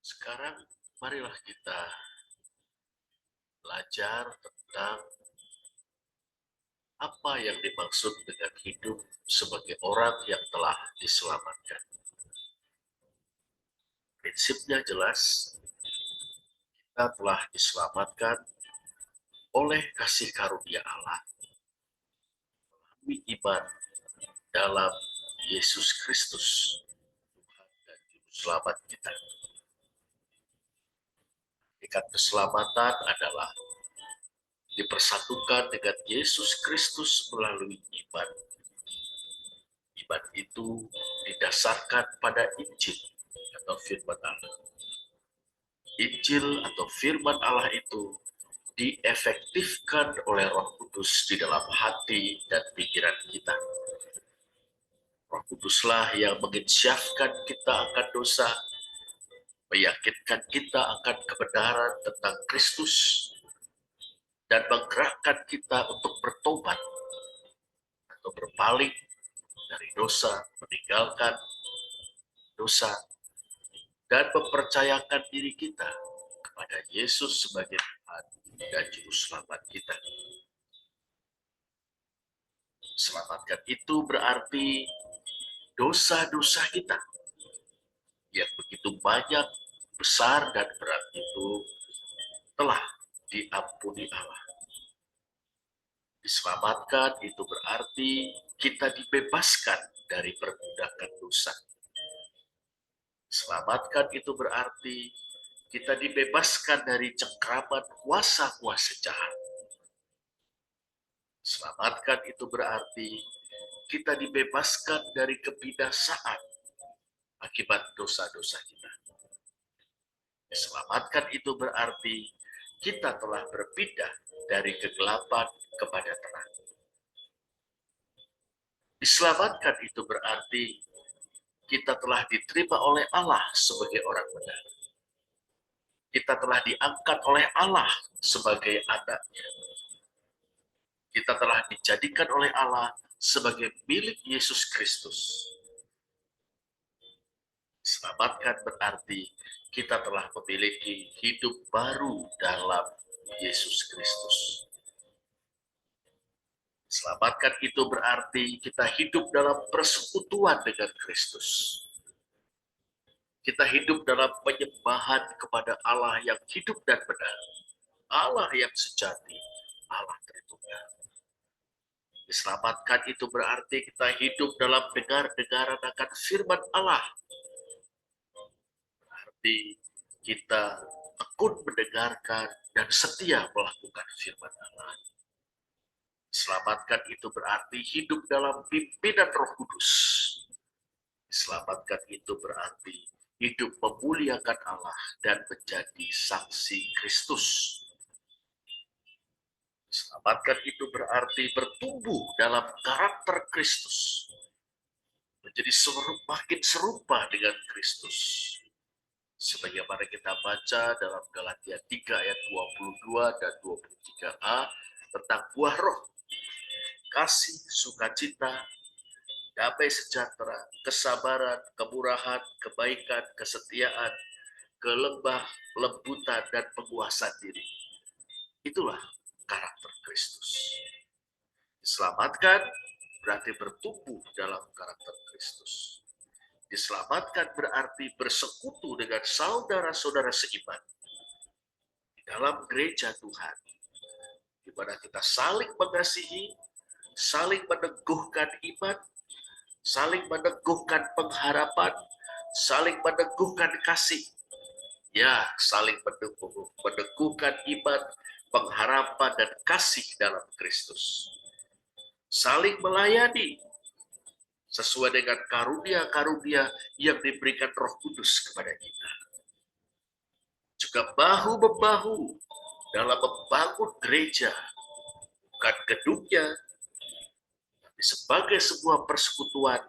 Sekarang marilah kita belajar tentang apa yang dimaksud dengan hidup sebagai orang yang telah diselamatkan. Prinsipnya jelas, kita telah diselamatkan oleh kasih karunia Allah melalui iman dalam Yesus Kristus, Tuhan dan Juru Selamat kita. Hakikat keselamatan adalah dipersatukan dengan Yesus Kristus melalui iman. Iman itu didasarkan pada Injil atau firman Allah. Injil atau firman Allah itu diefektifkan oleh Roh Kudus di dalam hati dan pikiran kita. Roh Kuduslah yang menginsyafkan kita akan dosa, meyakinkan kita akan kebenaran tentang Kristus, dan menggerakkan kita untuk bertobat atau berpaling dari dosa, meninggalkan dosa, dan mempercayakan diri kita kepada Yesus sebagai Tuhan dan Juru Selamat kita. Selamatkan itu berarti dosa-dosa kita yang begitu banyak, besar, dan berat itu telah diampuni Allah. Diselamatkan itu berarti kita dibebaskan dari perbudakan dosa. Selamatkan itu berarti kita dibebaskan dari cengkraman kuasa-kuasa jahat. Selamatkan itu berarti kita dibebaskan dari kebinasaan akibat dosa-dosa kita. Diselamatkan itu berarti kita telah berpindah dari kegelapan kepada terang. Diselamatkan itu berarti kita telah diterima oleh Allah sebagai orang benar. Kita telah diangkat oleh Allah sebagai anak-Nya. Kita telah dijadikan oleh Allah sebagai milik Yesus Kristus. Selamatkan berarti kita telah memiliki hidup baru dalam Yesus Kristus. Selamatkan itu berarti kita hidup dalam persekutuan dengan Kristus. Kita hidup dalam penyembahan kepada Allah yang hidup dan benar, Allah yang sejati, Allah Tritunggal. Diselamatkan itu berarti kita hidup dalam dengar-dengaran akan firman Allah. Berarti kita tekun mendengarkan dan setia melakukan firman Allah. Diselamatkan itu berarti hidup dalam pimpinan Roh Kudus. Diselamatkan itu berarti hidup memuliakan Allah dan menjadi saksi Kristus. Selamatkan itu berarti bertumbuh dalam karakter Kristus. Menjadi makin serupa dengan Kristus. Sebagaimana kita baca dalam Galatia 3 ayat 22 dan 23a tentang buah roh. Kasih, sukacita, damai sejahtera, kesabaran, kemurahan, kebaikan, kesetiaan, kelembutan, dan penguasaan diri. Itulah karakter Kristus. Diselamatkan berarti bertumbuh dalam karakter Kristus. Diselamatkan berarti bersekutu dengan saudara-saudara seiman di dalam gereja Tuhan, di mana kita saling mengasihi, saling meneguhkan iman, saling meneguhkan pengharapan, saling meneguhkan kasih. Ya, saling meneguhkan iman, pengharapan, dan kasih dalam Kristus. Saling melayani sesuai dengan karunia-karunia yang diberikan Roh Kudus kepada kita. Juga bahu-membahu dalam membangun gereja, bukan gedungnya, tapi sebagai sebuah persekutuan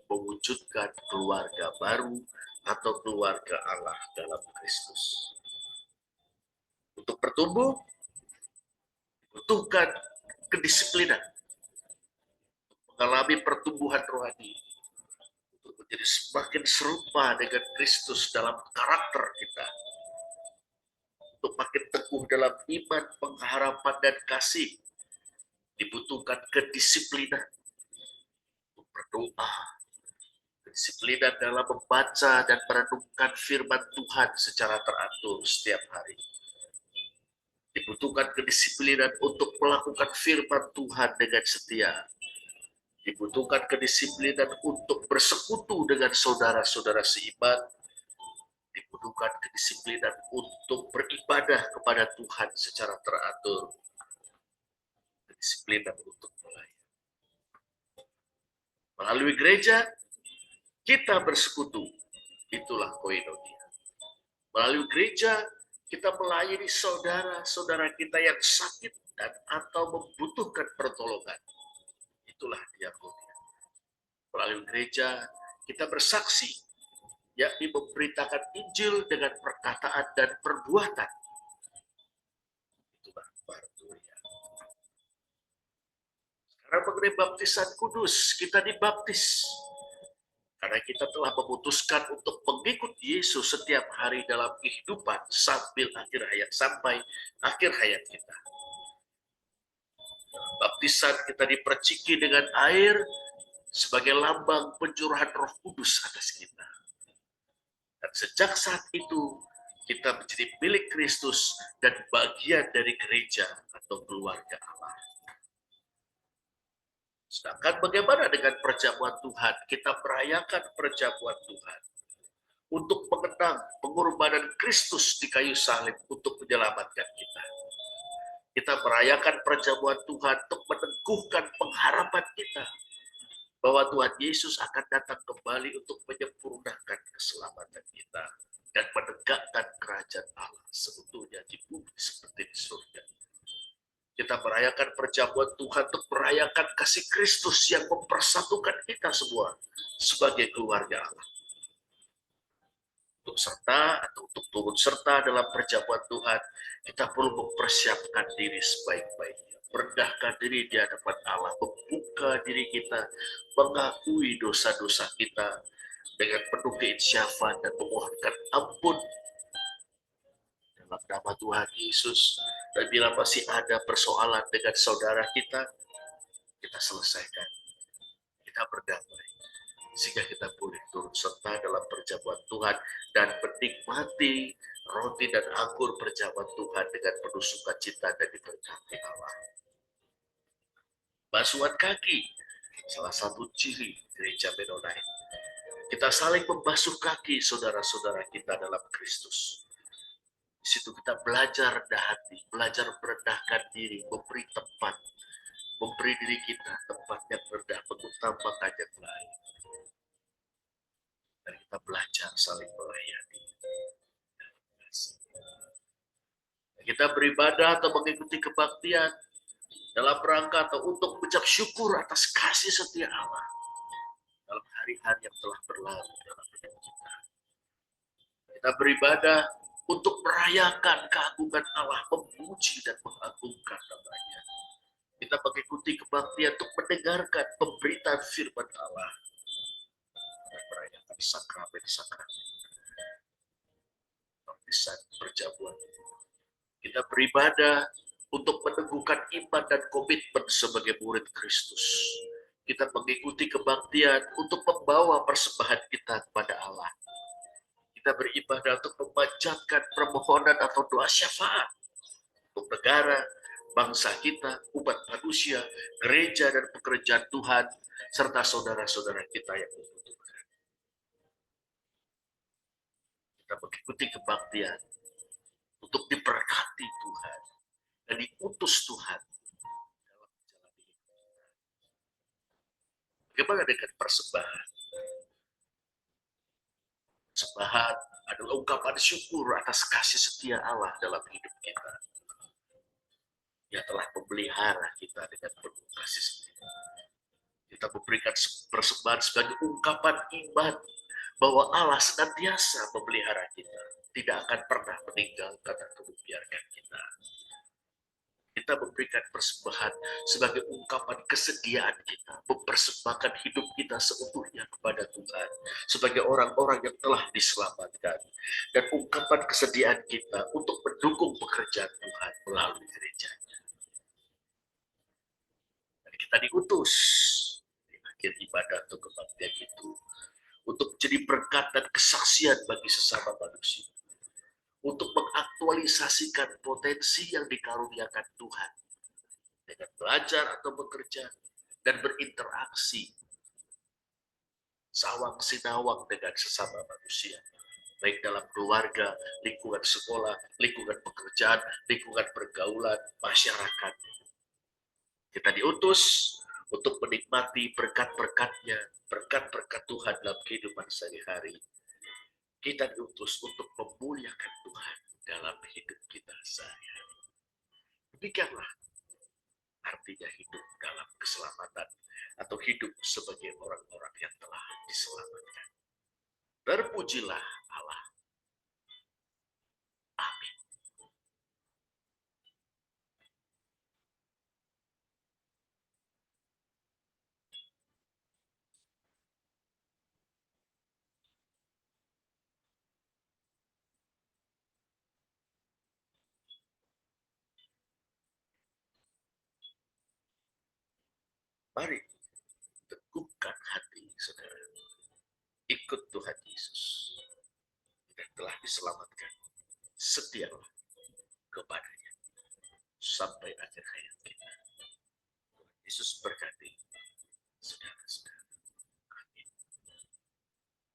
mewujudkan keluarga baru atau keluarga Allah dalam Kristus. Untuk bertumbuh, dibutuhkan kedisiplinan, mengalami pertumbuhan rohani, untuk Jadi semakin serupa dengan Kristus dalam karakter kita. Untuk makin teguh dalam iman, pengharapan, dan kasih, dibutuhkan kedisiplinan untuk berdoa, kedisiplinan dalam membaca dan merenungkan firman Tuhan secara teratur setiap hari. Dibutuhkan kedisiplinan untuk melakukan firman Tuhan dengan setia. Dibutuhkan kedisiplinan untuk bersekutu dengan saudara-saudara seiman. Dibutuhkan kedisiplinan untuk beribadah kepada Tuhan secara teratur. Kedisiplinan untuk melayani. Melalui gereja, kita bersekutu. Itulah koinonia. Melalui gereja, kita melayani saudara-saudara kita yang sakit dan atau membutuhkan pertolongan. Itulah diakonia. Melalui gereja, kita bersaksi, yakni memberitakan Injil dengan perkataan dan perbuatan. Itulah marturia. Sekarang mengenai baptisan kudus, kita dibaptis. Karena kita telah memutuskan untuk mengikut Yesus setiap hari dalam kehidupan sampai akhir hayat kita. Baptisan kita diperciki dengan air sebagai lambang pencurahan Roh Kudus atas kita. Dan sejak saat itu, kita menjadi milik Kristus dan bagian dari gereja atau keluarga Allah. Sedangkan bagaimana dengan perjamuan Tuhan? Kita merayakan perjamuan Tuhan untuk mengenang pengorbanan Kristus di kayu salib untuk menyelamatkan kita. Kita merayakan perjamuan Tuhan untuk meneguhkan pengharapan kita bahwa Tuhan Yesus akan datang kembali untuk menyempurnakan keselamatan kita dan menegakkan kerajaan Allah seutuhnya di bumi seperti di surga. Kita merayakan perjamuan Tuhan untuk merayakan kasih Kristus yang mempersatukan kita semua sebagai keluarga Allah. Untuk turut serta dalam perjamuan Tuhan, kita perlu mempersiapkan diri sebaik-baiknya. Merendahkan diri di hadapan Allah, membuka diri kita, mengakui dosa-dosa kita dengan penuh keinsyafan dan memohonkan ampun dalam nama Tuhan Yesus. Dan bila masih ada persoalan dengan saudara kita selesaikan. Kita berdamai. Sehingga kita boleh turut serta dalam perjamuan Tuhan dan menikmati roti dan anggur perjamuan Tuhan dengan penuh sukacita dan diberkati Allah. Basuhan kaki, salah satu ciri gereja Mennonite. Kita saling membasuh kaki saudara-saudara kita dalam Kristus. Di situ kita belajar rendah hati, belajar merendahkan diri, memberi tempat, memberi diri kita tempat yang rendah, mengutamakan yang lain. Dan kita belajar saling melayani. Kita beribadah atau mengikuti kebaktian dalam rangka atau untuk mengucap syukur atas kasih setia Allah dalam hari-hari yang telah berlalu dalam hidup kita. Kita beribadah untuk merayakan keagungan Allah, memuji dan mengagungkan namanya. Kita mengikuti kebaktian untuk mendengarkan pemberitaan firman Allah dan merayakan sakramen-sakramen baptisan perjamuan. Kita beribadah untuk meneguhkan iman dan komitmen sebagai murid Kristus. Kita mengikuti kebaktian untuk membawa persembahan kita kepada Allah. Kita beribadah untuk memanjatkan permohonan atau doa syafaat untuk negara, bangsa kita, umat manusia, gereja dan pekerjaan Tuhan, serta saudara-saudara kita yang membutuhkan. Kita mengikuti kebaktian untuk diberkati Tuhan dan diutus Tuhan dalam menjalani hidup kita. Bagaimana dengan persembahan? Persembahan adalah ungkapan syukur atas kasih setia Allah dalam hidup kita. Dia telah memelihara kita dengan penuh kasih setia. Kita memberikan persembahan sebagai ungkapan iman bahwa Allah senantiasa memelihara kita, tidak akan pernah meninggalkan atau membiarkan kita. kita memberikan persembahan sebagai ungkapan kesediaan kita, mempersembahkan hidup kita seutuhnya kepada Tuhan, sebagai orang-orang yang telah diselamatkan, dan ungkapan kesediaan kita untuk mendukung pekerjaan Tuhan melalui gereja. Dan kita diutus di akhir ibadah atau kebaktian itu untuk menjadi berkat dan kesaksian bagi sesama manusia, untuk mengaktualisasikan potensi yang dikaruniakan Tuhan dengan belajar atau bekerja dan berinteraksi sawang sinawang dengan sesama manusia, baik dalam keluarga, lingkungan sekolah, lingkungan pekerjaan, lingkungan pergaulan, masyarakat. Kita diutus untuk menikmati berkat-berkatnya, berkat-berkat Tuhan dalam kehidupan sehari-hari. Kita diutus untuk memuliakan Tuhan dalam hidup kita sehari-hari. Demikianlah artinya hidup dalam keselamatan atau hidup sebagai orang-orang yang telah diselamatkan. Terpujilah Allah. Amin. Mari teguhkan hati saudara. Ikut Tuhan Yesus. Kita telah diselamatkan. Setialah kepadanya sampai akhir hayat kita. Yesus berkati saudara-saudara.